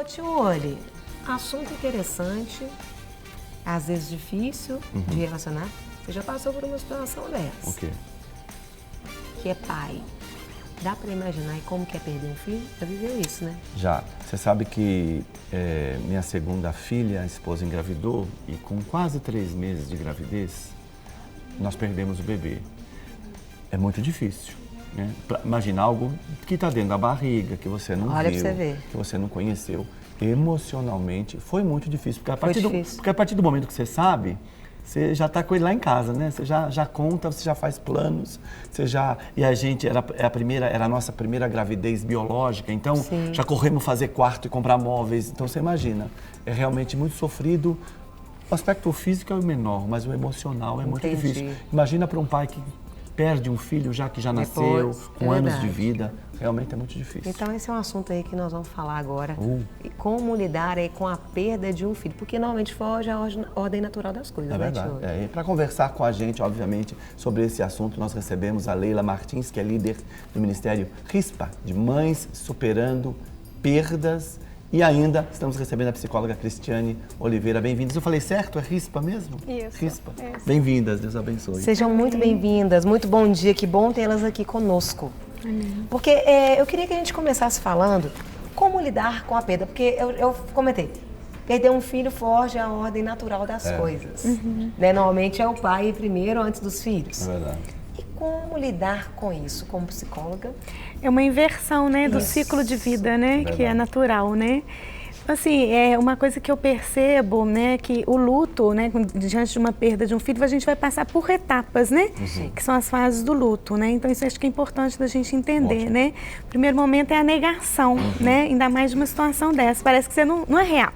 Tione, assunto interessante, às vezes difícil de relacionar. Você já passou por uma situação dessa. O quê? Que é pai. Dá pra imaginar como que é perder um filho? Já viveu isso, né? Já. Você sabe que minha segunda filha, a esposa, engravidou e com quase 3 meses de gravidez, nós perdemos o bebê. É muito difícil, né? Imaginar algo que está dentro da barriga, que você não Olha viu, pra você ver. que você não conheceu. Emocionalmente foi muito difícil, porque Difícil. porque a partir do momento que você sabe, você já está com ele lá em casa, né? Você já conta, você já faz planos, E a gente, era a nossa primeira gravidez biológica, então já corremos fazer quarto e comprar móveis. Então você imagina, é realmente muito sofrido. O aspecto físico é o menor, mas o emocional é muito difícil. Imagina para um pai que perde um filho que já nasceu, com anos de vida. Realmente é muito difícil. Então esse é um assunto aí que nós vamos falar agora. E como lidar aí com a perda de um filho. Porque normalmente foge à ordem natural das coisas, É né, verdade. Tione? E para conversar com a gente, obviamente, sobre esse assunto, nós recebemos a Leila Martins, que é líder do Ministério RISPA, de Mães Superando Perdas. E ainda estamos recebendo a psicóloga Cristiane Oliveira. Bem-vindas. Eu falei certo? É RISPA mesmo? Isso. RISPA. Isso. Bem-vindas, Deus abençoe. Sejam muito bem-vindas, muito bom dia, que bom tê-las aqui conosco. Porque eu queria que a gente começasse falando como lidar com a perda, porque eu comentei, perder um filho foge à ordem natural das coisas. Né? Normalmente é o pai primeiro antes dos filhos. É verdade. E como lidar com isso como psicóloga? É uma inversão, né, do ciclo de vida, né, Verdade. que é natural, né? Assim, é uma coisa que eu percebo, né, que o luto, né, diante de uma perda de um filho, a gente vai passar por etapas, né, que são as fases do luto, né? Então isso acho que é importante da gente entender, Ótimo. né? O primeiro momento é a negação, né? Ainda mais de uma situação dessa, parece que você não é real.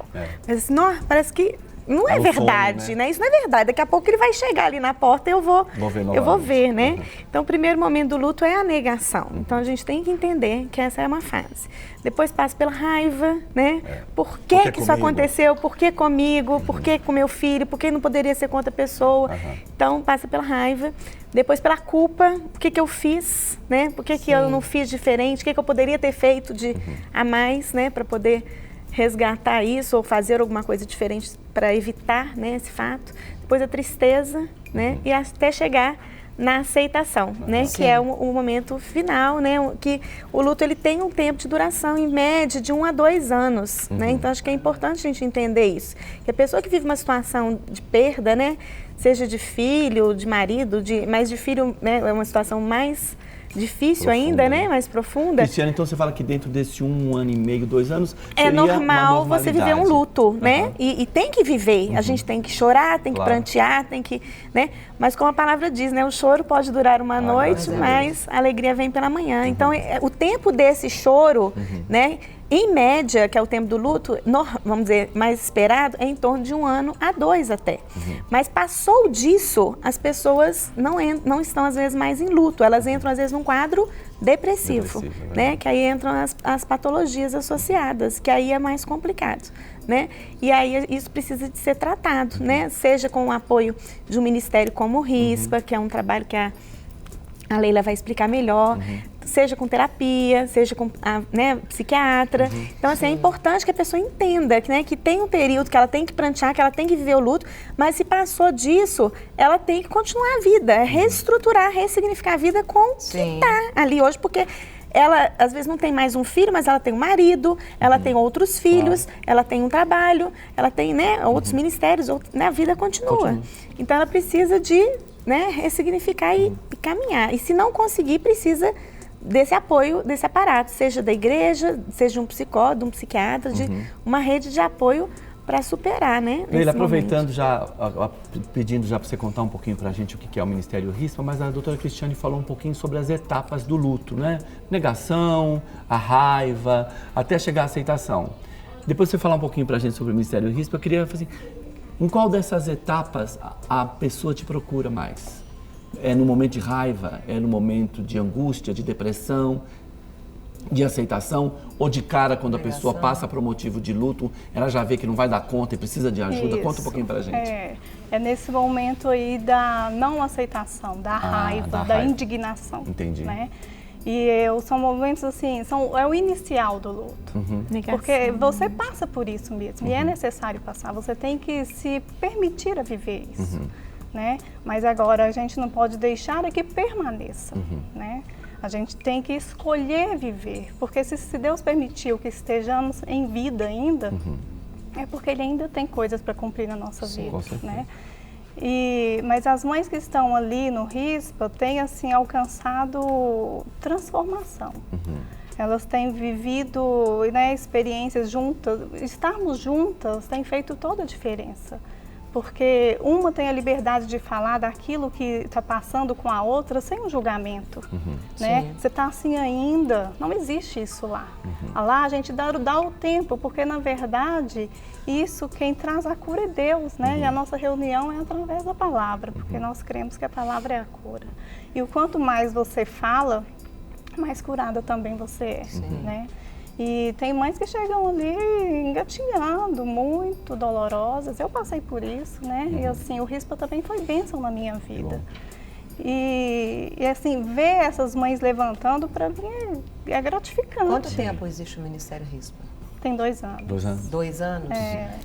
Mas assim, parece que não é um verdade, sonho, né? Isso não é verdade. Daqui a pouco ele vai chegar ali na porta e eu vou ver, né? Então, o primeiro momento do luto é a negação. Então, a gente tem que entender que essa é uma fase. Depois passa pela raiva, né? Por que isso aconteceu? Por que comigo? Por que com meu filho? Por que não poderia ser com outra pessoa? Então, passa pela raiva. Depois pela culpa. O que eu fiz, né? Por que eu não fiz diferente? O que eu poderia ter feito a mais, né? Para poder resgatar isso ou fazer alguma coisa diferente para evitar, né, esse fato. Depois a tristeza, né, e até chegar na aceitação, né, que é o momento final, né, que o luto ele tem um tempo de duração em média de 1 a 2 anos, né, então acho que é importante a gente entender isso, que a pessoa que vive uma situação de perda, né, seja de filho, de marido, mas de filho, né, é uma situação mais difícil profunda, ainda, né? Mais profunda. Cristiane, então você fala que dentro desse 1 ano e meio, 2 anos, é normal você viver um luto, né? E tem que viver. A gente tem que chorar, tem que prantear, tem que, né? Mas como a palavra diz, né? O choro pode durar uma noite, mas a alegria vem pela manhã. Então, o tempo desse choro, né? Em média, que é o tempo do luto, vamos dizer, mais esperado, é em torno de 1 ano a 2 até. Mas passou disso, as pessoas não estão, às vezes, mais em luto. Elas entram, às vezes, num quadro depressivo, né? Que aí entram as patologias associadas, que aí é mais complicado, né? E aí isso precisa de ser tratado, né? Seja com o apoio de um ministério como o RISPA, que é um trabalho que a Leila vai explicar melhor, seja com terapia, seja com psiquiatra. Então, assim, é importante que a pessoa entenda que, né, que tem um período que ela tem que prantear, que ela tem que viver o luto, mas se passou disso, ela tem que continuar a vida, reestruturar, ressignificar a vida com quem está ali hoje, porque ela, às vezes, não tem mais um filho, mas ela tem um marido, ela tem outros filhos, ela tem um trabalho, ela tem, né, outros ministérios, né, a vida continua. Então, ela precisa de, né, ressignificar e caminhar. E se não conseguir, precisa desse apoio, desse aparato, seja da igreja, seja de um psicólogo, de um psiquiatra, de uma rede de apoio para superar, né? Leila, aproveitando pedindo já para você contar um pouquinho para a gente o que é o Ministério RISPA, mas a doutora Cristiane falou um pouquinho sobre as etapas do luto, né? Negação, a raiva, até chegar à aceitação. Depois você falar um pouquinho para a gente sobre o Ministério RISPA, eu queria fazer, em qual dessas etapas a pessoa te procura mais? É no momento de raiva? É no momento de angústia, de depressão, de aceitação? Ou de cara, quando a pessoa passa por um motivo de luto, ela já vê que não vai dar conta e precisa de ajuda? Isso. Conta um pouquinho pra gente. É nesse momento aí da não aceitação, da raiva, da indignação. Entendi. Né? São momentos assim, é o inicial do luto. Porque você passa por isso mesmo, e é necessário passar. Você tem que se permitir a viver isso, né? Mas agora a gente não pode deixar que permaneça, né? A gente tem que escolher viver, porque se Deus permitiu que estejamos em vida ainda, é porque Ele ainda tem coisas para cumprir na nossa vida, né? Mas as mães que estão ali no RISPA têm assim, alcançado transformação. Elas têm vivido, né, experiências juntas. Estarmos juntas tem feito toda a diferença. Porque uma tem a liberdade de falar daquilo que está passando com a outra sem um julgamento, né? Você está assim ainda, não existe isso lá. Lá a gente dá o tempo, porque na verdade isso quem traz a cura é Deus, né? E a nossa reunião é através da palavra, porque nós cremos que a palavra é a cura. E o quanto mais você fala, mais curada também você é, né? E tem mães que chegam ali engatinhando, muito dolorosas. Eu passei por isso, né? E assim, o RISPA também foi bênção na minha vida. E assim, ver essas mães levantando, para mim, é gratificante. Quanto tempo existe o Ministério RISPA? Tem 2 anos. 2 anos? 2 anos?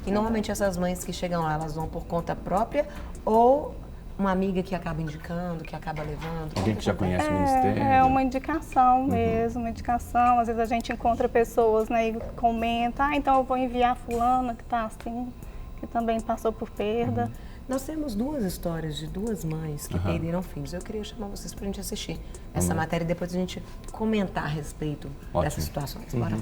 E normalmente essas mães que chegam lá, elas vão por conta própria ou uma amiga que acaba indicando, que acaba levando? Alguém que já conhece o Ministério? É uma indicação mesmo, uma indicação. Às vezes a gente encontra pessoas, né, e comenta, então eu vou enviar fulana que está assim, que também passou por perda. Nós temos 2 histórias de 2 mães que perderam filhos. Eu queria chamar vocês para a gente assistir essa matéria e depois a gente comentar a respeito dessas situações. Bora.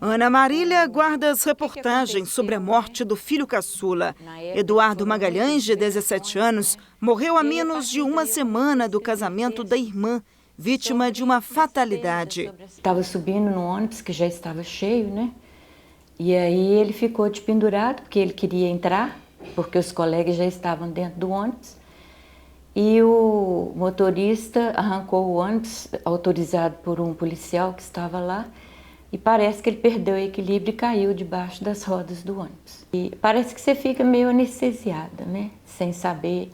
Ana Marília guarda as reportagens sobre a morte do filho caçula. Eduardo Magalhães, de 17 anos, morreu há menos de uma semana do casamento da irmã, vítima de uma fatalidade. Estava subindo no ônibus, que já estava cheio, né? E aí ele ficou despendurado, porque ele queria entrar, porque os colegas já estavam dentro do ônibus. E o motorista arrancou o ônibus, autorizado por um policial que estava lá, e parece que ele perdeu o equilíbrio e caiu debaixo das rodas do ônibus. E parece que você fica meio anestesiada, né? Sem saber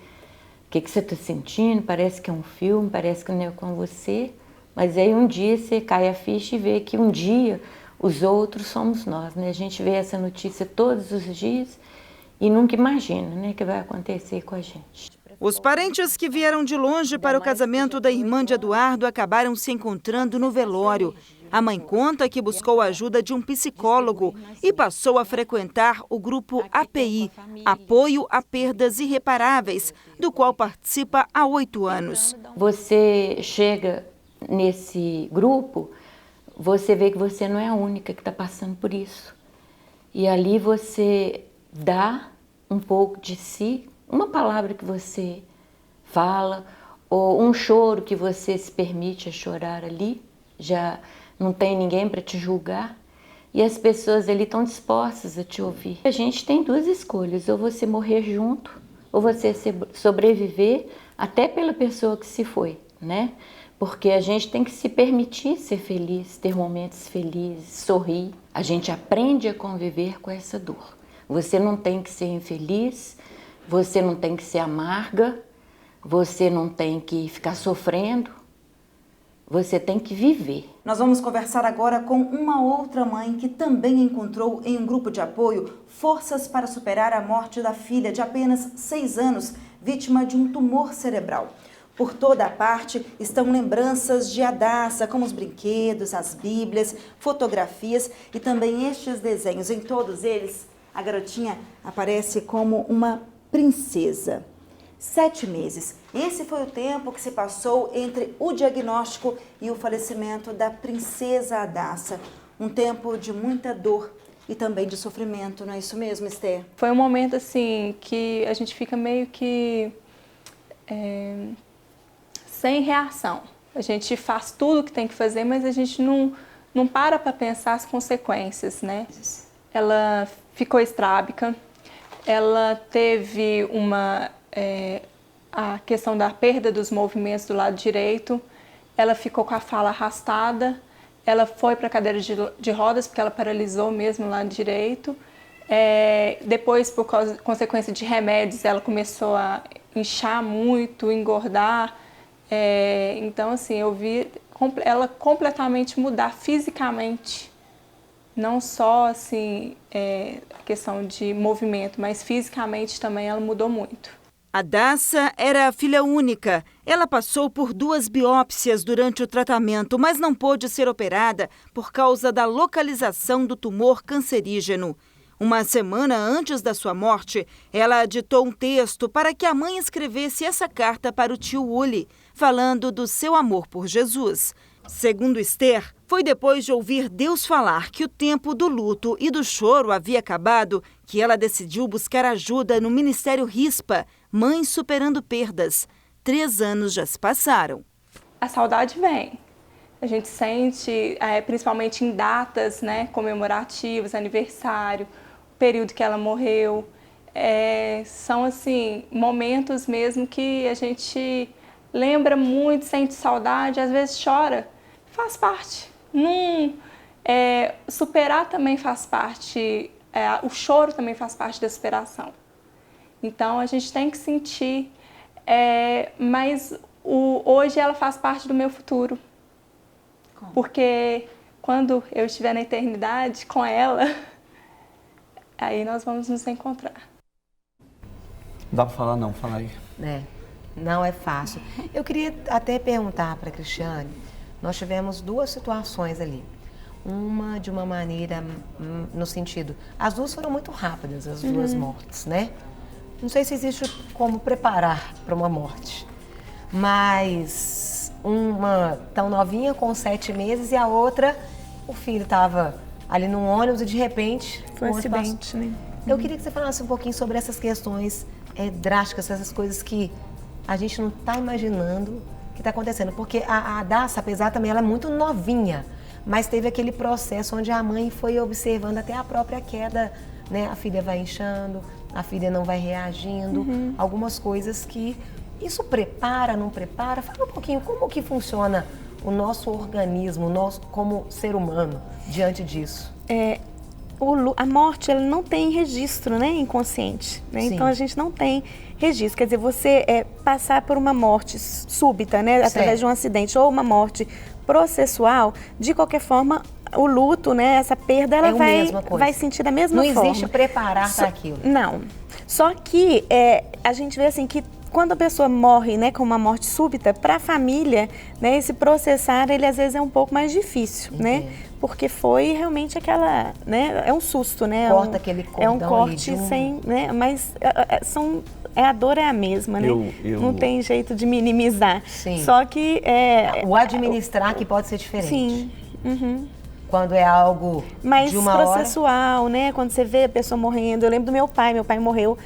o que você está sentindo, parece que é um filme, parece que não é com você. Mas aí um dia você cai a ficha e vê que um dia os outros somos nós, né? A gente vê essa notícia todos os dias e nunca imagina, né, que vai acontecer com a gente. Os parentes que vieram de longe para o casamento da irmã de Eduardo acabaram se encontrando no velório. A mãe conta que buscou a ajuda de um psicólogo e passou a frequentar o grupo API, Apoio a Perdas Irreparáveis, do qual participa há 8 anos. Você chega nesse grupo, você vê que você não é a única que está passando por isso. E ali você dá um pouco de si, uma palavra que você fala, ou um choro que você se permite a chorar ali, já não tem ninguém para te julgar, e as pessoas ali estão dispostas a te ouvir. A gente tem 2 escolhas, ou você morrer junto, ou você sobreviver até pela pessoa que se foi, né? Porque a gente tem que se permitir ser feliz, ter momentos felizes, sorrir. A gente aprende a conviver com essa dor. Você não tem que ser infeliz, você não tem que ser amarga, você não tem que ficar sofrendo, você tem que viver. Nós vamos conversar agora com uma outra mãe que também encontrou em um grupo de apoio forças para superar a morte da filha de apenas 6 anos, vítima de um tumor cerebral. Por toda a parte estão lembranças de Adassa, como os brinquedos, as bíblias, fotografias e também estes desenhos. Em todos eles, a garotinha aparece como uma princesa. 7 meses. Esse foi o tempo que se passou entre o diagnóstico e o falecimento da princesa Adassa. Um tempo de muita dor e também de sofrimento, não é isso mesmo, Esther? Foi um momento assim que a gente fica meio que sem reação. A gente faz tudo o que tem que fazer, mas a gente não para pensar as consequências, né? Ela ficou estrábica, ela teve a questão da perda dos movimentos do lado direito, ela ficou com a fala arrastada, ela foi para a cadeira de rodas porque ela paralisou mesmo o lado direito. Depois, por consequência de remédios, ela começou a inchar muito, engordar. Então, assim, eu vi ela completamente mudar fisicamente. Não só, assim, questão de movimento, mas fisicamente também ela mudou muito. A Daça era filha única. Ela passou por 2 biópsias durante o tratamento, mas não pôde ser operada por causa da localização do tumor cancerígeno. Uma semana antes da sua morte, ela ditou um texto para que a mãe escrevesse essa carta para o tio Uli, falando do seu amor por Jesus. Segundo Esther, foi depois de ouvir Deus falar que o tempo do luto e do choro havia acabado que ela decidiu buscar ajuda no Ministério RISPA, Mães Superando Perdas. 3 anos já se passaram. A saudade vem. A gente sente, principalmente em datas, né, comemorativas, aniversário, o período que ela morreu. São, assim, momentos mesmo que a gente lembra muito, sente saudade, às vezes chora. Faz parte. Superar também faz parte, o choro também faz parte da superação. Então, a gente tem que sentir, mas hoje ela faz parte do meu futuro. Como? Porque quando eu estiver na eternidade com ela, aí nós vamos nos encontrar. Dá para falar não, fala aí. Não é fácil. Eu queria até perguntar para a Cristiane, nós tivemos 2 situações ali. Uma de uma maneira, no sentido, as 2 foram muito rápidas, as 2 mortes, né? Não sei se existe como preparar para uma morte, mas uma tão novinha, com 7 meses, e a outra, o filho estava ali num ônibus e de repente... Foi um acidente, né? Eu queria que você falasse um pouquinho sobre essas questões drásticas, essas coisas que a gente não está imaginando que está acontecendo. Porque a Daça, apesar também, ela é muito novinha, mas teve aquele processo onde a mãe foi observando até a própria queda, né? A filha vai inchando, a filha não vai reagindo, algumas coisas que... Isso prepara, não prepara? Fala um pouquinho como que funciona o nosso organismo, nós como ser humano, diante disso. A morte, ela não tem registro, né, inconsciente, né? Então a gente não tem registro. Quer dizer, você passar por uma morte súbita, né, através de um acidente, ou uma morte processual, de qualquer forma, o luto, né, essa perda, ela vai sentir da mesma forma. Não existe preparar para aquilo. Não. Só que a gente vê assim que quando a pessoa morre, né, com uma morte súbita, para a família, né, esse processar, ele às vezes é um pouco mais difícil, né? Porque foi realmente aquela, né, é um susto, né? Corta aquele cordão. É um corte sem, né, mas a dor é a mesma, né? Não tem jeito de minimizar. Sim. Só que o administrar que pode ser diferente. Sim. Quando é algo mais de uma processual, hora... né? Quando você vê a pessoa morrendo. Eu lembro do meu pai morreu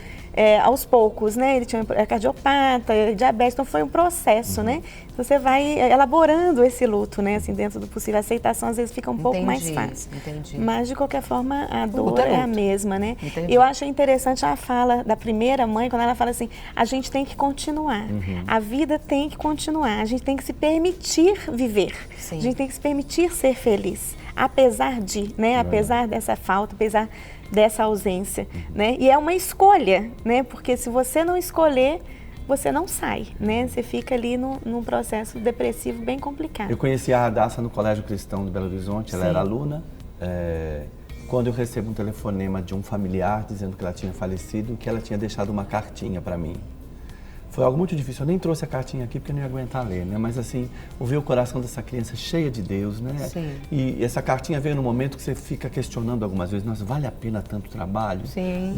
aos poucos, né? Ele tinha cardiopata, diabetes, então foi um processo, né? Você vai elaborando esse luto, né? Assim, dentro do possível. A aceitação às vezes fica um pouco mais fácil. Mas, de qualquer forma, a dor é a mesma, né? Eu acho interessante a fala da primeira mãe, quando ela fala assim, a gente tem que continuar. A vida tem que continuar. A gente tem que se permitir viver. Sim. A gente tem que se permitir ser feliz. Apesar de, né? Apesar dessa falta, apesar dessa ausência, né? E é uma escolha, né? Porque se você não escolher, você não sai, né? Você fica ali num processo depressivo bem complicado. Eu conheci a Daça no Colégio Cristão de Belo Horizonte, ela era aluna. Quando eu recebo um telefonema de um familiar dizendo que ela tinha falecido e que ela tinha deixado uma cartinha para mim. Foi algo muito difícil, eu nem trouxe a cartinha aqui porque eu não ia aguentar ler, né? Mas assim, ouvir o coração dessa criança cheia de Deus, né? Sim. E essa cartinha veio no momento que você fica questionando algumas vezes, nossa, vale a pena tanto trabalho? Sim.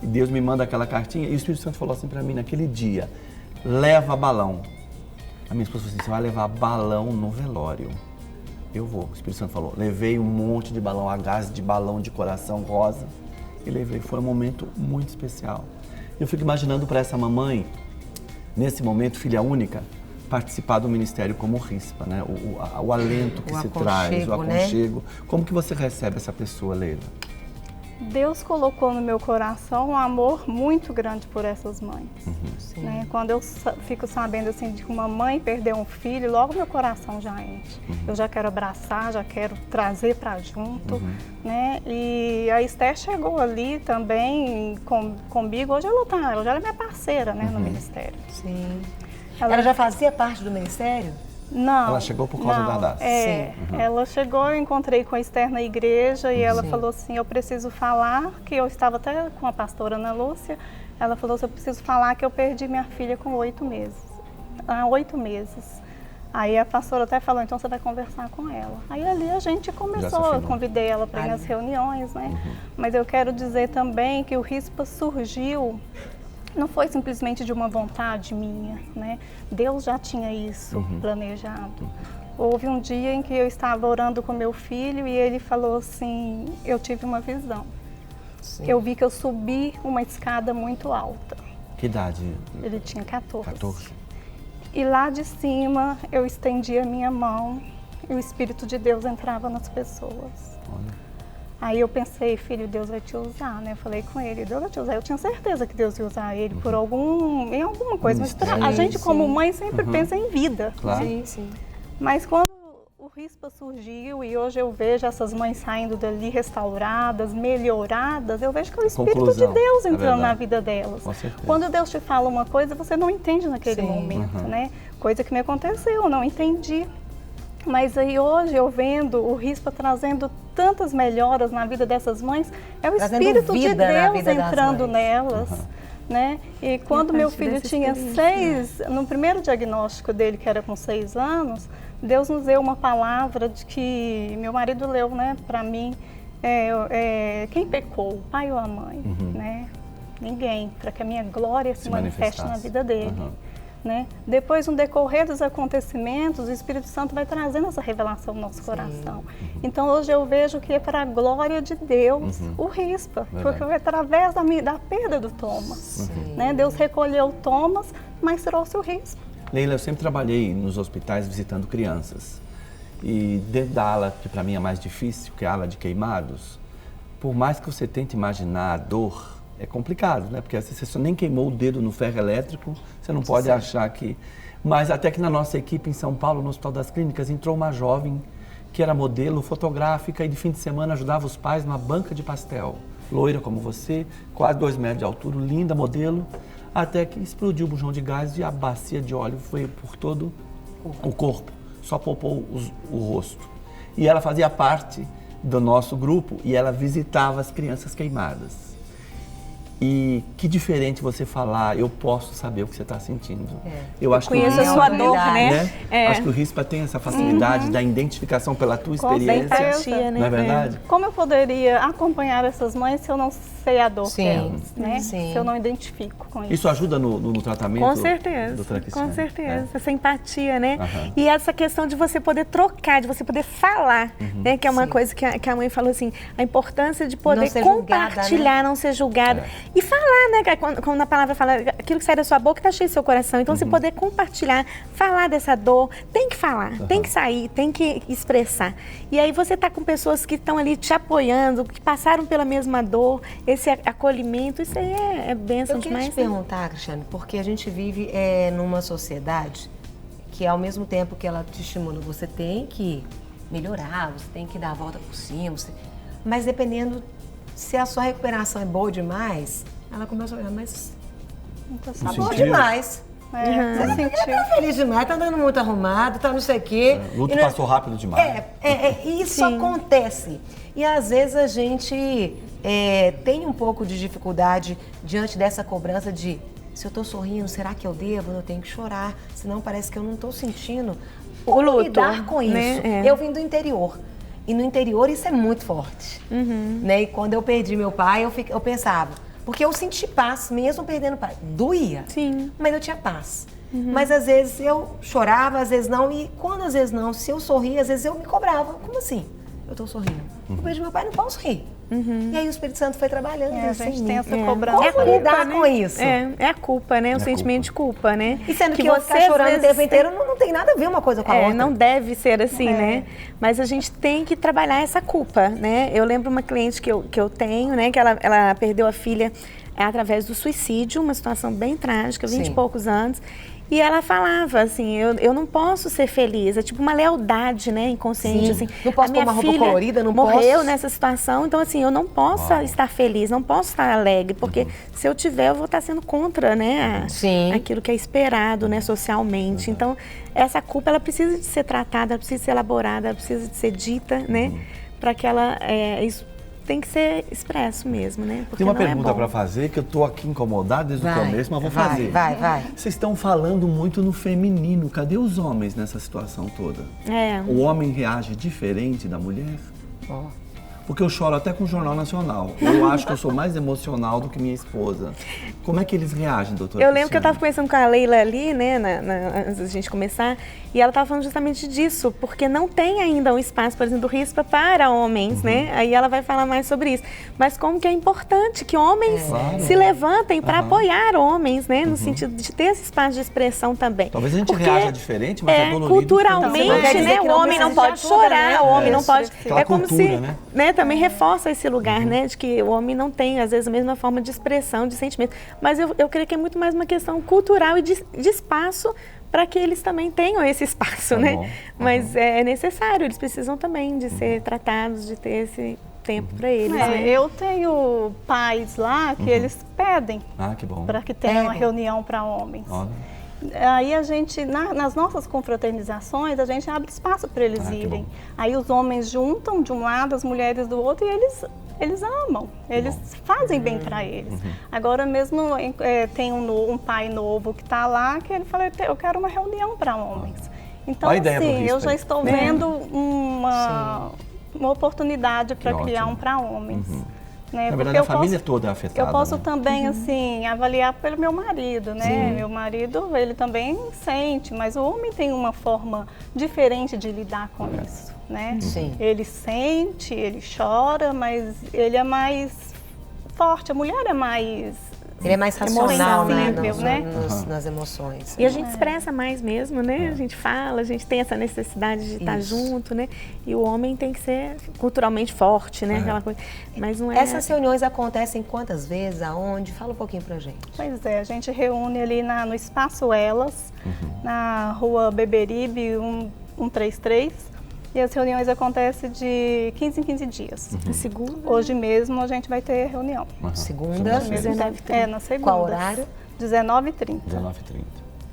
Deus me manda aquela cartinha e o Espírito Santo falou assim para mim naquele dia, leva balão. A minha esposa falou assim, você vai levar balão no velório. Eu vou, o Espírito Santo falou, levei um monte de balão a gás, de balão de coração rosa e levei, foi um momento muito especial. Eu fico imaginando para essa mamãe, nesse momento, filha única, participar do ministério como RISPA, né? O alento que se traz, o aconchego. Né? Como que você recebe essa pessoa, Leila? Deus colocou no meu coração um amor muito grande por essas mães. Né? Quando eu fico sabendo assim, de que uma mãe perdeu um filho, logo meu coração já enche. Eu já quero abraçar, já quero trazer para junto. Né? E a Esther chegou ali também comigo. Hoje ela já é minha parceira, né, no ministério. Sim. Ela já fazia parte do ministério? Não. Ela chegou por causa da DAS? Ela chegou, eu encontrei com a Esther na igreja e ela falou assim, eu preciso falar, que eu estava até com a pastora Ana Lúcia, ela falou assim, eu preciso falar que eu perdi minha filha com 8 meses. Há 8 meses. Aí a pastora até falou, então você vai conversar com ela. Aí ali a gente começou, eu convidei ela para ir nas reuniões, né? Mas eu quero dizer também que o RISPA surgiu, não foi simplesmente de uma vontade minha, né? Deus já tinha isso planejado. Houve um dia em que eu estava orando com meu filho e ele falou assim, eu tive uma visão. Eu vi que eu subi uma escada muito alta. Que idade? Ele tinha 14. 14. E lá de cima eu estendi a minha mão e o Espírito de Deus entrava nas pessoas. Olha. Aí eu pensei, filho, Deus vai te usar, né? Eu falei com ele, Deus vai te usar. Eu tinha certeza que Deus ia usar ele por em alguma coisa. Mas a gente como mãe sempre pensa em vida. Claro. Né? Sim. Mas quando o RISPA surgiu e hoje eu vejo essas mães saindo dali restauradas, melhoradas, eu vejo que é o Espírito de Deus entrando na vida delas. Com certeza. Quando Deus te fala uma coisa, você não entende naquele momento, né? Coisa que me aconteceu, eu não entendi. Mas aí hoje eu vendo o RISPA trazendo tantas melhoras na vida dessas mães, é o Espírito de Deus entrando nelas. Né? E quando meu filho tinha 6, no primeiro diagnóstico dele, que era com 6 anos, Deus nos deu uma palavra de que meu marido leu, né, para mim, quem pecou, o pai ou a mãe? Né? Ninguém, para que a minha glória se manifeste na vida dele. Né? Depois, no decorrer dos acontecimentos, o Espírito Santo vai trazendo essa revelação no nosso coração. Então, hoje eu vejo que é para a glória de Deus o RISPA, porque foi através da perda do Thomas. Né? Deus recolheu o Thomas, mas trouxe o RISPA. Leila, eu sempre trabalhei nos hospitais visitando crianças. E dentro da ala, que para mim é mais difícil, que é a ala de queimados, por mais que você tente imaginar a dor, é complicado, né? Porque às vezes você nem queimou o dedo no ferro elétrico, você não pode achar que... Mas até que na nossa equipe em São Paulo, no Hospital das Clínicas, entrou uma jovem que era modelo fotográfica e de fim de semana ajudava os pais numa banca de pastel. Loira como você, quase 2 metros de altura, linda modelo, até que explodiu o bujão de gás e a bacia de óleo foi por todo o corpo, só poupou o rosto. E ela fazia parte do nosso grupo e ela visitava as crianças queimadas. E que diferente você falar, eu posso saber o que você está sentindo. Eu acho conheço que a sua dor, né? Acho que o RISPA tem essa facilidade da identificação pela tua experiência. Empatia, né? Não é verdade? Como eu poderia acompanhar essas mães se eu não sei a dor delas, né? Se eu não identifico com isso. Isso ajuda no tratamento? Com certeza, doutora Cristiane? Com certeza. Essa empatia, né? E essa questão de você poder trocar, de você poder falar, né? Que é uma coisa que a mãe falou assim, a importância de poder compartilhar, julgada, né? Não ser julgada. E falar, né? Quando a palavra fala, aquilo que sai da sua boca está cheio do seu coração. Então, você poder compartilhar, falar dessa dor, tem que falar, tem que sair, tem que expressar. E aí você está com pessoas que estão ali te apoiando, que passaram pela mesma dor, esse acolhimento, isso aí é bênção demais. Eu queria te perguntar, Cristiane, porque a gente vive numa sociedade que ao mesmo tempo que ela te estimula, você tem que melhorar, você tem que dar a volta por cima, mas dependendo se a sua recuperação é boa demais, ela começa a olhar, mas tá boa demais. Você tá feliz demais, tá andando muito arrumado, tá não sei o quê. O luto passou rápido demais. Isso acontece. E às vezes a gente tem um pouco de dificuldade diante dessa cobrança de se eu tô sorrindo, será que eu devo? Eu tenho que chorar, senão parece que eu não tô sentindo. O luto. Lidar com isso. Né? Eu vim do interior. E no interior isso é muito forte. Né? E quando eu perdi meu pai, eu pensava, porque eu senti paz, mesmo perdendo o pai. Doía, mas eu tinha paz. Mas às vezes eu chorava, às vezes não, e quando às vezes não, se eu sorria, às vezes eu me cobrava. Como assim? Eu tô sorrindo. Eu perdi meu pai, não posso rir. E aí o Espírito Santo foi trabalhando. A gente tem essa cobrança. Como lidar com isso? É a culpa, né? O sentimento de culpa, né? E sendo que você ficar chorando o tempo inteiro, não tem nada a ver uma coisa com a outra. Não deve ser assim, né? Mas a gente tem que trabalhar essa culpa, né? Eu lembro uma cliente que eu tenho, né? Que ela perdeu a filha através do suicídio, uma situação bem trágica, 20 e poucos anos. E ela falava assim, eu não posso ser feliz, é tipo uma lealdade, né, inconsciente, assim. Não posso pôr uma roupa colorida, não posso. Morreu nessa situação, então assim, eu não posso estar feliz, não posso estar alegre, porque se eu tiver, eu vou estar sendo contra, né, aquilo que é esperado, né, socialmente. Então, essa culpa, ela precisa de ser tratada, ela precisa de ser elaborada, ela precisa de ser dita, né, para que ela, isso tem que ser expresso mesmo, né? Porque tem uma pergunta para fazer, que eu estou aqui incomodado desde o começo, mas vou fazer. Vai. Vocês estão falando muito no feminino, cadê os homens nessa situação toda? O homem reage diferente da mulher? Porque eu choro até com o Jornal Nacional. Eu acho que eu sou mais emocional do que minha esposa. Como é que eles reagem, doutora? Eu lembro que eu estava conversando com a Leila ali, né, antes da gente começar, e ela estava falando justamente disso, porque não tem ainda um espaço, por exemplo, do RISPA para homens, né? Aí ela vai falar mais sobre isso. Mas como que é importante que homens se levantem para apoiar homens, né? No sentido de ter esse espaço de expressão também. Talvez a gente reaja diferente, mas é dolorido. Culturalmente, né? O homem não pode chorar, o homem não pode... É como se... né, também reforça esse lugar, né, de que o homem não tem, às vezes, a mesma forma de expressão, de sentimento. Mas eu creio que é muito mais uma questão cultural e de espaço para que eles também tenham esse espaço, né? Mas é necessário, eles precisam também de ser tratados, de ter esse tempo para eles. Né? Eu tenho pais lá que eles pedem para que tenha uma reunião para homens. Aí a gente, nas nossas confraternizações, a gente abre espaço para eles irem. Aí os homens juntam de um lado, as mulheres do outro, e eles amam, eles fazem bem para eles. Agora mesmo tem um pai novo que está lá, que ele fala, eu quero uma reunião para homens. Então, assim, eu já estou vendo uma oportunidade para criar um para homens. Né? Na verdade, a família toda é afetada. Eu posso também, assim, avaliar pelo meu marido, né? Meu marido, ele também sente, mas o homem tem uma forma diferente de lidar com isso, né? Ele sente, ele chora, mas ele é mais forte, a mulher é mais... Ele é mais racional, né? Nas emoções. E a gente expressa mais mesmo, né? A gente fala, a gente tem essa necessidade de estar junto, né? E o homem tem que ser culturalmente forte, né? Aquela coisa. Mas não é... Essas reuniões acontecem quantas vezes, aonde? Fala um pouquinho pra gente. Pois é, a gente reúne ali no Espaço Elas, na rua Beberibe 133. E as reuniões acontecem de 15 em 15 dias. Segunda? Hoje mesmo a gente vai ter reunião. Segunda? 19h30. Na segunda. Qual horário? 19h30. 19h30.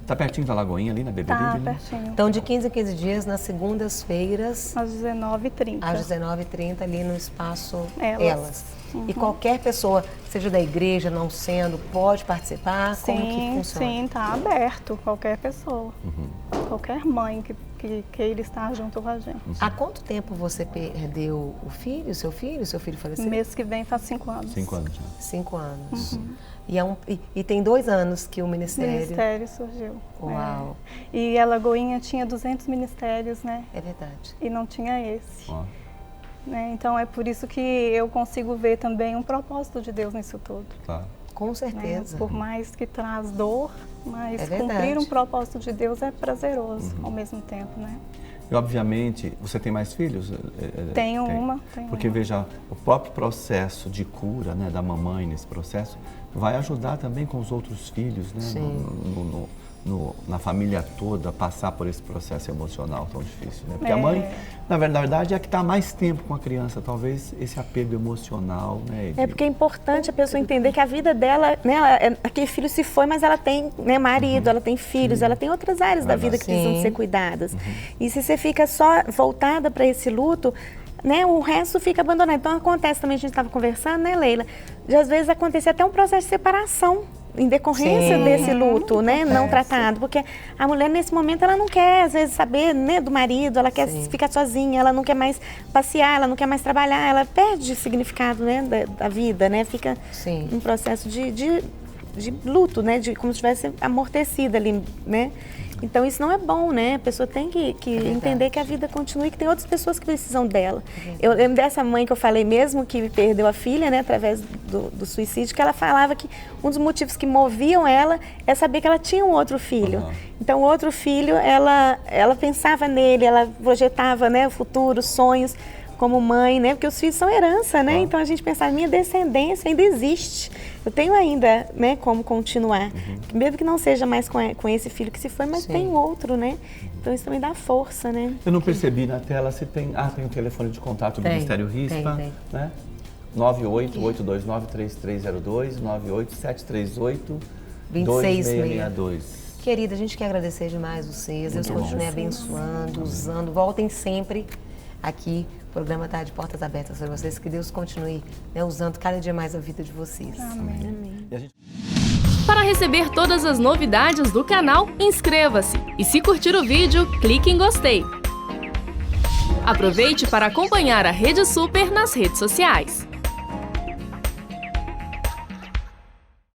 Tá pertinho da Lagoinha ali, na Beberibe? Tá, né? pertinho. Então, de 15 em 15 dias, nas segundas-feiras... Às 19h30. Às 19h30, ali no Espaço Elas. E qualquer pessoa, seja da igreja, não sendo, pode participar? Como que funciona? Sim, tá aberto. Qualquer pessoa. Qualquer mãe que queira estar junto com a gente. Há quanto tempo você perdeu o filho, seu filho? Seu filho faleceu? Mês que vem faz 5 anos. 5 anos já. 5 anos. E tem 2 anos que o Ministério... O Ministério surgiu. Uau. E a Lagoinha tinha 200 ministérios, né? É verdade. E não tinha esse. Né? Então é por isso que eu consigo ver também um propósito de Deus nisso tudo. Com certeza. Né? Por mais que traz dor, mas cumprir um propósito de Deus é prazeroso ao mesmo tempo, né? E obviamente, você tem mais filhos? Tenho uma. Porque veja, o próprio processo de cura, né, da mamãe nesse processo vai ajudar também com os outros filhos, né? Na família toda, passar por esse processo emocional tão difícil, né? Porque a mãe, na verdade, é a que está mais tempo com a criança, talvez esse apego emocional, né? É porque é importante a pessoa entender que a vida dela, né, aquele filho se foi, mas ela tem, né, marido, ela tem filhos, ela tem outras áreas da vida que precisam ser cuidadas. E se você fica só voltada para esse luto, né, o resto fica abandonado. Então acontece também, a gente estava conversando, né, Leila, de às vezes acontecer até um processo de separação em decorrência desse luto, né, não tratado, porque a mulher nesse momento ela não quer às vezes saber, né, do marido, ela quer ficar sozinha, ela não quer mais passear, ela não quer mais trabalhar, ela perde o significado, né, da vida, né, fica um processo de luto, né, de como se tivesse amortecida ali, né. Então isso não é bom, né? A pessoa tem que entender que a vida continua e que tem outras pessoas que precisam dela. Eu lembro dessa mãe que eu falei mesmo, que perdeu a filha, né, através do suicídio, que ela falava que um dos motivos que moviam ela é saber que ela tinha um outro filho. Então o outro filho, ela pensava nele, ela projetava, né, o futuro, sonhos, como mãe, né? Porque os filhos são herança, né? Então a gente pensar, minha descendência ainda existe. Eu tenho ainda, né, como continuar. Mesmo que não seja mais com esse filho que se foi, mas tem outro, né? Então isso também dá força, né? Eu não percebi na tela se tem... tem o telefone de contato do Ministério RISPA, né? 98-829-3302, 98-738-2662. Querida, a gente quer agradecer demais vocês. Deus continue abençoando, usando. Voltem sempre aqui. O programa está de portas abertas para vocês. Que Deus continue, né, usando cada dia mais a vida de vocês. Amém. Para receber todas as novidades do canal, inscreva-se. E se curtir o vídeo, clique em gostei. Aproveite para acompanhar a Rede Super nas redes sociais.